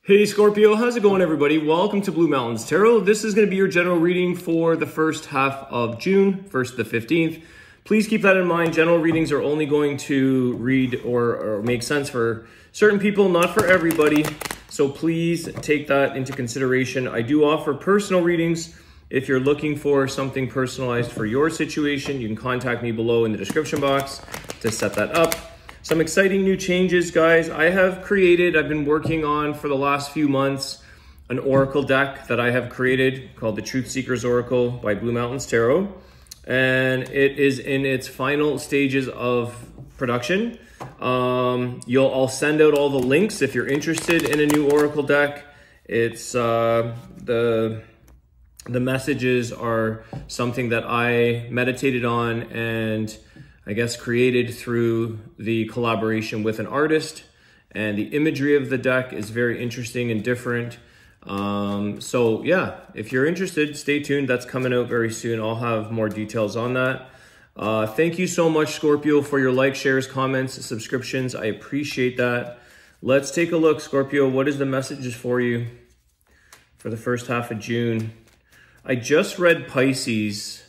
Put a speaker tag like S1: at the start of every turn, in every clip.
S1: Hey Scorpio, how's it going everybody? Welcome to Blue Mountains Tarot. This is going to be your general reading for the first half of June, 1st to the 15th. Please keep that in mind. General readings are only going to read or make sense for certain people, not for everybody. So please take that into consideration. I do offer personal readings. If you're looking for something personalized for your situation, you can contact me below in the description box to set that up. Some exciting new changes, guys. I've been working on for the last few months, an oracle deck that I have created called the Truth Seekers Oracle by Blue Mountains Tarot. And it is in its final stages of production. I'll send out all the links if you're interested in a new oracle deck. It's the messages are something that I meditated on and I guess created through the collaboration with an artist, and the imagery of the deck is very interesting and different. So yeah, if you're interested, stay tuned. That's coming out very soon. I'll have more details on that. Thank you so much, Scorpio, for your likes, shares, comments, subscriptions. I appreciate that. Let's take a look, Scorpio. What is the messages for you for the first half of June? I just read Pisces.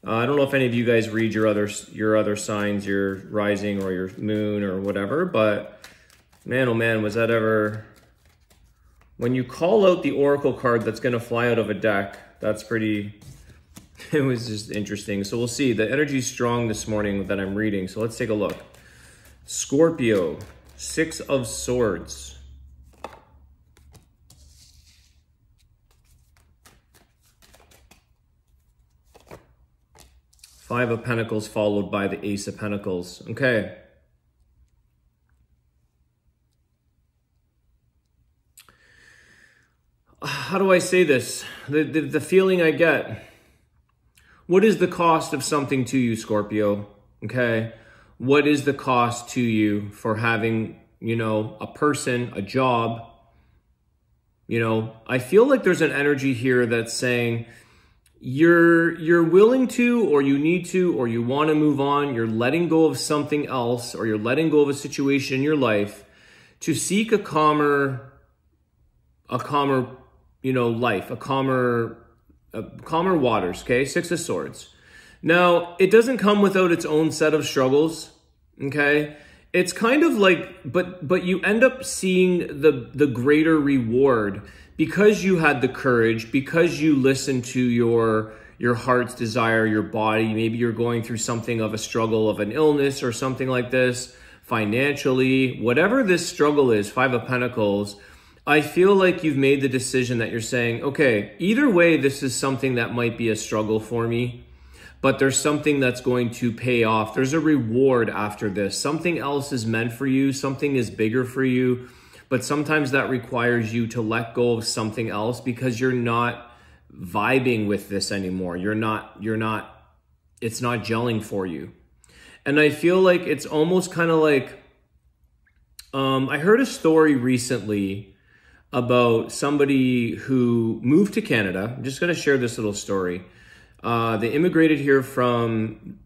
S1: I don't know if any of you guys read your other signs, your rising or your moon or whatever, but man, oh man, was that ever... When you call out the oracle card that's going to fly out of a deck, that's pretty... It was just interesting. So we'll see. The energy's strong this morning that I'm reading, so let's take a look. Scorpio, 6 of Swords. Five of Pentacles followed by the Ace of Pentacles. Okay. How do I say this? The feeling I get. What is the cost of something to you, Scorpio? Okay. What is the cost to you for having, a person, a job? I feel like there's an energy here that's saying, you're willing to, or you need to, or you want to move on. You're letting go of something else, or you're letting go of a situation in your life to seek a calmer life, calmer waters. Okay. 6 of Swords. Now, it doesn't come without its own set of struggles. Okay. It's kind of like, but you end up seeing the greater reward because you had the courage, because you listened to your heart's desire, your body. Maybe you're going through something of a struggle of an illness or something like this, financially, whatever this struggle is, 5 of Pentacles. I feel like you've made the decision that you're saying, okay, either way, this is something that might be a struggle for me, but there's something that's going to pay off. There's a reward after this. Something else is meant for you. Something is bigger for you. But sometimes that requires you to let go of something else because you're not vibing with this anymore. It's not gelling for you. And I feel like it's almost kind of like, I heard a story recently about somebody who moved to Canada. I'm just going to share this little story. They immigrated here from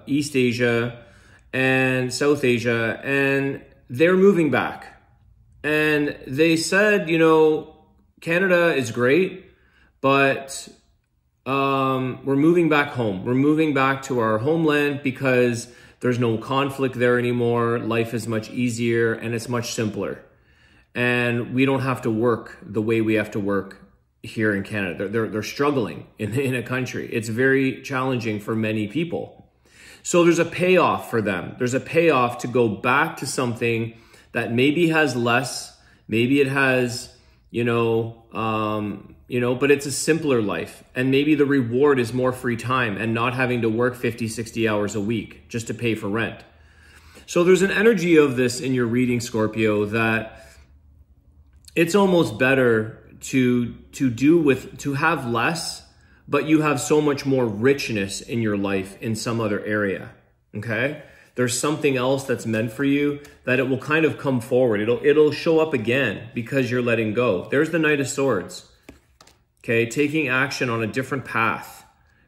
S1: East Asia and South Asia, and they're moving back. And they said, Canada is great, but we're moving back home. We're moving back to our homeland because there's no conflict there anymore. Life is much easier and it's much simpler. And we don't have to work the way we have to work here in Canada. They're struggling in a country. It's very challenging for many people. So there's a payoff for them. There's a payoff to go back to something that maybe has less, maybe it has, but it's a simpler life. And maybe the reward is more free time and not having to work 50, 60 hours a week just to pay for rent. So there's an energy of this in your reading, Scorpio, that it's almost better to have less, but you have so much more richness in your life in some other area. Okay. There's something else that's meant for you that it will kind of come forward. It'll show up again because you're letting go. There's the Knight of Swords. Okay. Taking action on a different path,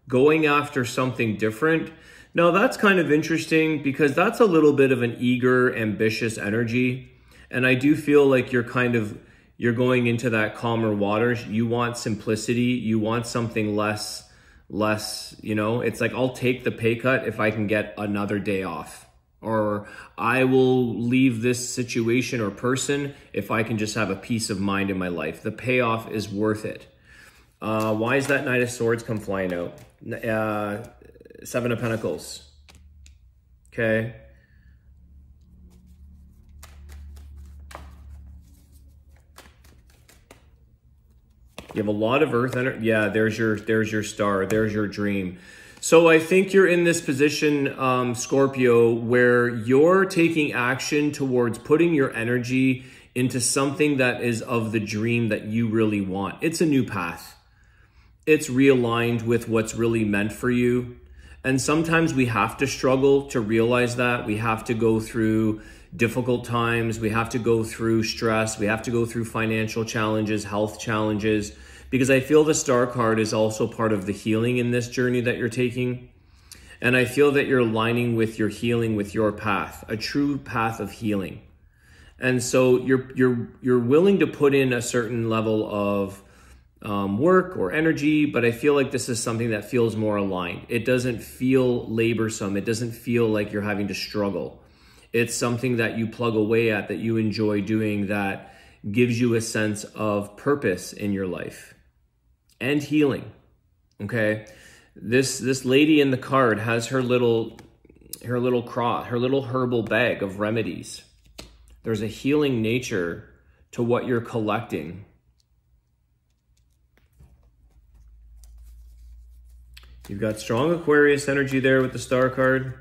S1: going after something different. Now that's kind of interesting because that's a little bit of an eager, ambitious energy. And I do feel like you're going into that calmer waters. You want simplicity. You want something less, it's like, I'll take the pay cut if I can get another day off, or I will leave this situation or person if I can just have a peace of mind in my life. The payoff is worth it. Why is that Knight of Swords come flying out? Seven of Pentacles. Okay. You have a lot of earth energy. Yeah, there's your star. There's your dream. So I think you're in this position, Scorpio, where you're taking action towards putting your energy into something that is of the dream that you really want. It's a new path. It's realigned with what's really meant for you. And sometimes we have to struggle to realize that. We have to go through difficult times. We have to go through stress. We have to go through financial challenges, health challenges, because I feel the star card is also part of the healing in this journey that you're taking. And I feel that you're aligning with your healing, with your path, a true path of healing. And so you're willing to put in a certain level of work or energy, but I feel like this is something that feels more aligned. It doesn't feel laborsome. It doesn't feel like you're having to struggle. It's something that you plug away at, that you enjoy doing, that gives you a sense of purpose in your life and healing. Okay. This lady in the card has her little cross, her little herbal bag of remedies. There's a healing nature to what you're collecting. You've got strong Aquarius energy there with the star card.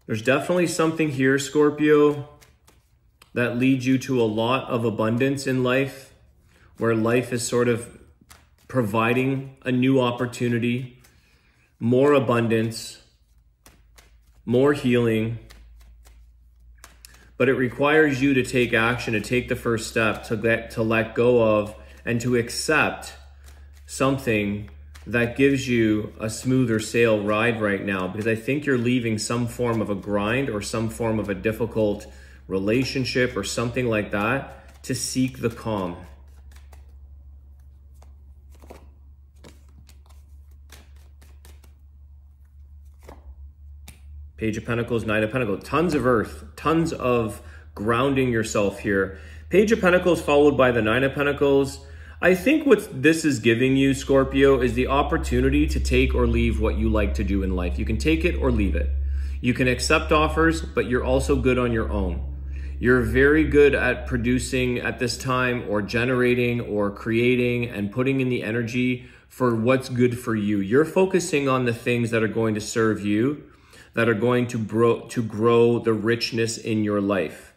S1: There's definitely something here, Scorpio, that leads you to a lot of abundance in life, where life is sort of providing a new opportunity, more abundance, more healing. But it requires you to take action, to take the first step, to let go of and to accept something that gives you a smoother sail ride right now, because I think you're leaving some form of a grind or some form of a difficult relationship or something like that to seek the calm. Page of Pentacles, Knight of Pentacles, tons of earth, tons of grounding yourself here. Page of Pentacles followed by the Nine of Pentacles. I think what this is giving you, Scorpio, is the opportunity to take or leave what you like to do in life. You can take it or leave it. You can accept offers, but you're also good on your own. You're very good at producing at this time, or generating or creating and putting in the energy for what's good for you. You're focusing on the things that are going to serve you, that are going to grow the richness in your life.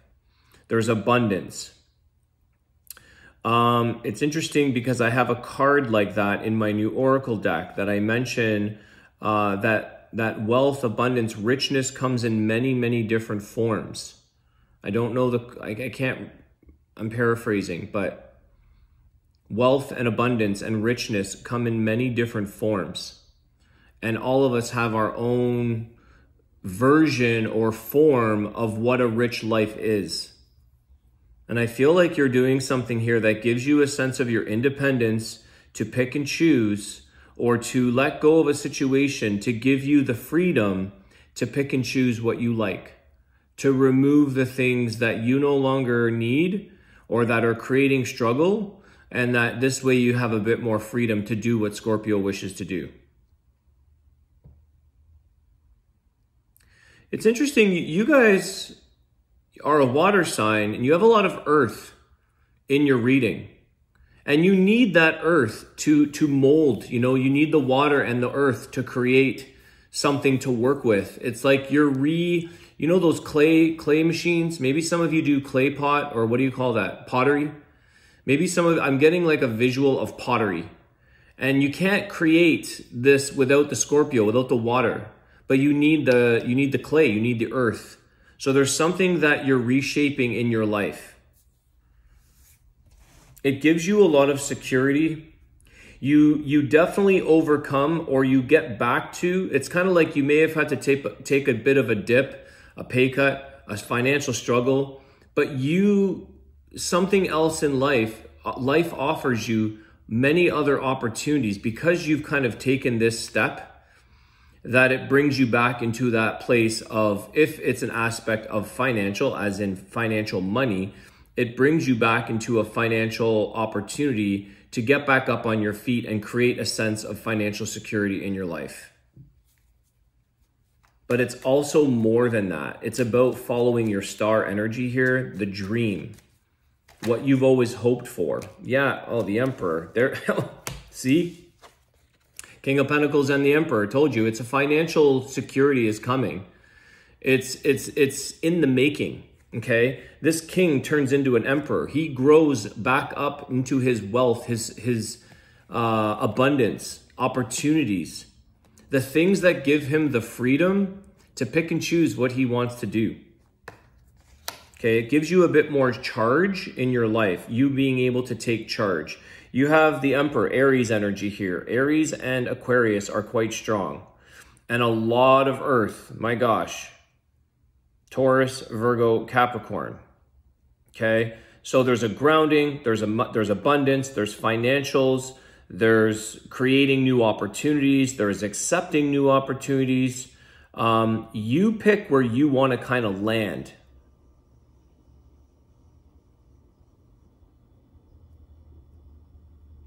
S1: There's abundance. It's interesting because I have a card like that in my new Oracle deck that I mention that wealth, abundance, richness comes in many, many different forms. I don't know I'm paraphrasing, but wealth and abundance and richness come in many different forms. And all of us have our own version or form of what a rich life is. And I feel like you're doing something here that gives you a sense of your independence to pick and choose, or to let go of a situation, to give you the freedom to pick and choose what you like, to remove the things that you no longer need or that are creating struggle, and that this way you have a bit more freedom to do what Scorpio wishes to do. It's interesting, you guys are a water sign and you have a lot of earth in your reading. And you need that earth to mold, you need the water and the earth to create something to work with. It's like you're those clay machines. Maybe some of you do clay pot, or what do you call that? Pottery. Maybe I'm getting like a visual of pottery. And you can't create this without the Scorpio, without the water. But you need the clay, you need the earth. So there's something that you're reshaping in your life. It gives you a lot of security. You definitely overcome, or you get back to, it's kind of like you may have had to take a bit of a dip, a pay cut, a financial struggle, but something else in life offers you many other opportunities because you've kind of taken this step, that it brings you back into that place of, if it's an aspect of financial, as in financial money, it brings you back into a financial opportunity to get back up on your feet and create a sense of financial security in your life. But it's also more than that. It's about following your star energy here, the dream, what you've always hoped for. Yeah, oh, the Emperor. There, see? King of Pentacles and the Emperor. Told you, it's a financial security is coming. It's in the making, okay? This king turns into an emperor. He grows back up into his wealth, his abundance, opportunities, the things that give him the freedom to pick and choose what he wants to do. Okay, it gives you a bit more charge in your life, you being able to take charge. You have the Emperor, Aries energy here. Aries and Aquarius are quite strong. And a lot of Earth, my gosh. Taurus, Virgo, Capricorn. Okay, so there's a grounding, there's abundance, there's financials, there's creating new opportunities, there's accepting new opportunities. You pick where you want to kind of land.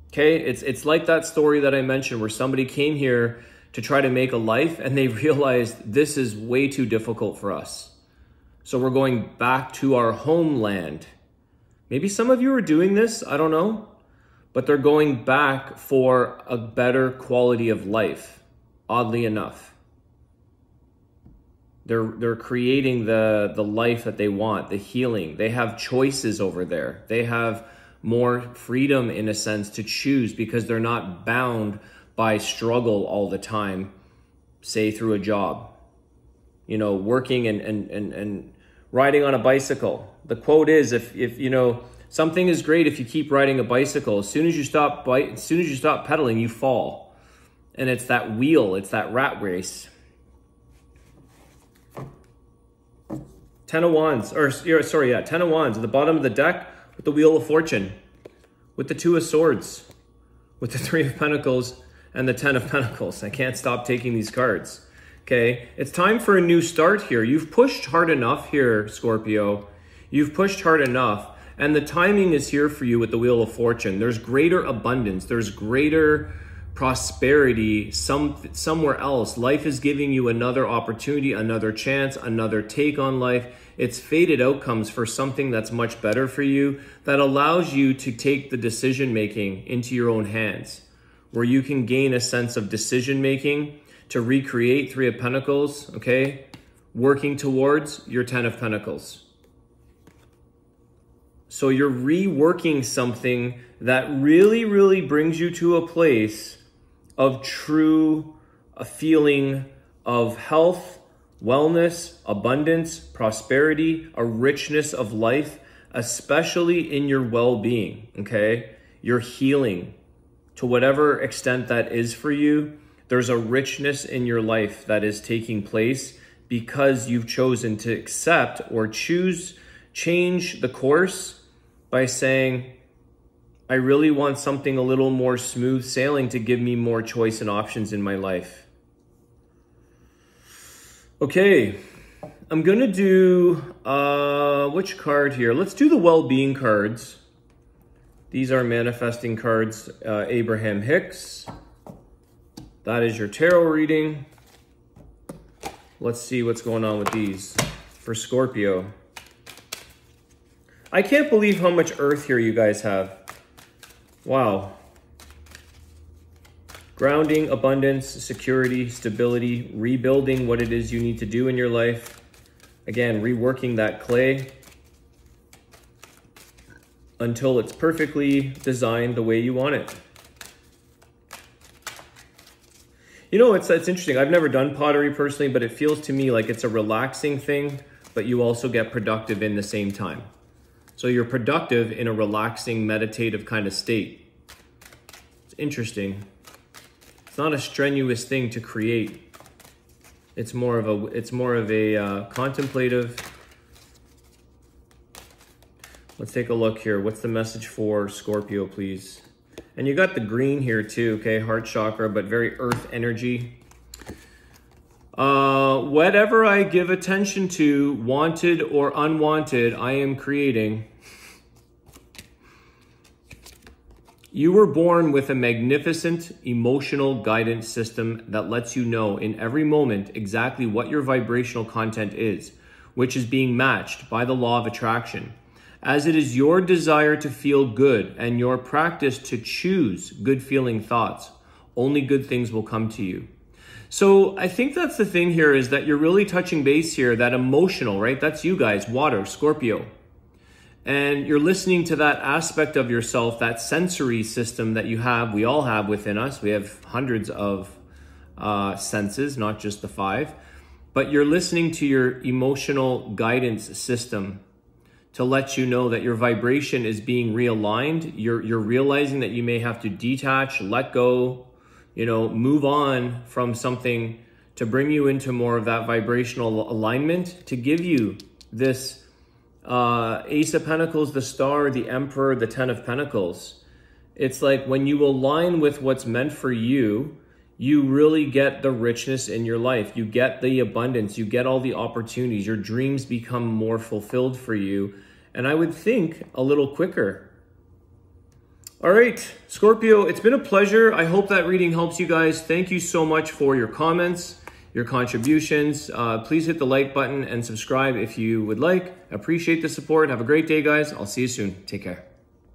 S1: Okay, it's like that story that I mentioned where somebody came here to try to make a life and they realized this is way too difficult for us. So we're going back to our homeland. Maybe some of you are doing this, I don't know, but they're going back for a better quality of life, oddly enough. They're creating the life that they want, the healing. They have choices over there. They have more freedom in a sense to choose because they're not bound by struggle all the time, say through a job, you know, working and riding on a bicycle. The quote is, if you know, something is great if you keep riding a bicycle. As soon as you stop pedaling, you fall. And it's that wheel, it's that rat race. 10 of Wands, or sorry, yeah, 10 of Wands at the bottom of the deck, with the Wheel of Fortune, with the Two of Swords, with the Three of Pentacles, and the 10 of Pentacles. I can't stop taking these cards. Okay, it's time for a new start here. You've pushed hard enough here, Scorpio. You've pushed hard enough, and the timing is here for you with the Wheel of Fortune. There's greater abundance. There's greater prosperity somewhere else. Life is giving you another opportunity, another chance, another take on life. It's faded outcomes for something that's much better for you, that allows you to take the decision making into your own hands, where you can gain a sense of decision making to recreate Three of Pentacles, okay? Working towards your 10 of Pentacles. So you're reworking something that really, really brings you to a place of a feeling of health, wellness, abundance, prosperity, a richness of life, especially in your well-being, okay? Your healing, to whatever extent that is for you, there's a richness in your life that is taking place because you've chosen to accept or change the course by saying, I really want something a little more smooth sailing to give me more choice and options in my life. Okay, I'm going to do, which card here? Let's do the well-being cards. These are manifesting cards. Abraham Hicks. That is your tarot reading. Let's see what's going on with these for Scorpio. I can't believe how much earth here you guys have. Wow. Grounding, abundance, security, stability, rebuilding what it is you need to do in your life. Again, reworking that clay until it's perfectly designed the way you want it. You know, it's interesting. I've never done pottery personally, but it feels to me like it's a relaxing thing, but you also get productive in the same time. So you're productive in a relaxing, meditative kind of state. It's interesting. It's not a strenuous thing to create. It's more of a contemplative, Let's take a look here. What's the message for Scorpio, please? And you got the green here too, okay? Heart chakra, but very earth energy. Whatever I give attention to, wanted or unwanted, I am creating. You were born with a magnificent emotional guidance system that lets you know in every moment exactly what your vibrational content is, which is being matched by the law of attraction. As it is your desire to feel good and your practice to choose good feeling thoughts, only good things will come to you. So I think that's the thing here, is that you're really touching base here, that emotional, right? That's you guys, water, Scorpio. And you're listening to that aspect of yourself, that sensory system that you have, we all have within us. We have hundreds of senses, not just the 5. But you're listening to your emotional guidance system to let you know that your vibration is being realigned. You're realizing that you may have to detach, let go, move on from something to bring you into more of that vibrational alignment, to give you this Ace of Pentacles, the Star, the Emperor, the 10 of Pentacles. It's like when you align with what's meant for you, you really get the richness in your life. You get the abundance. You get all the opportunities. Your dreams become more fulfilled for you. And I would think a little quicker. All right, Scorpio, it's been a pleasure. I hope that reading helps you guys. Thank you so much for your comments, your contributions. Please hit the like button and subscribe if you would like. Appreciate the support. Have a great day, guys. I'll see you soon. Take care.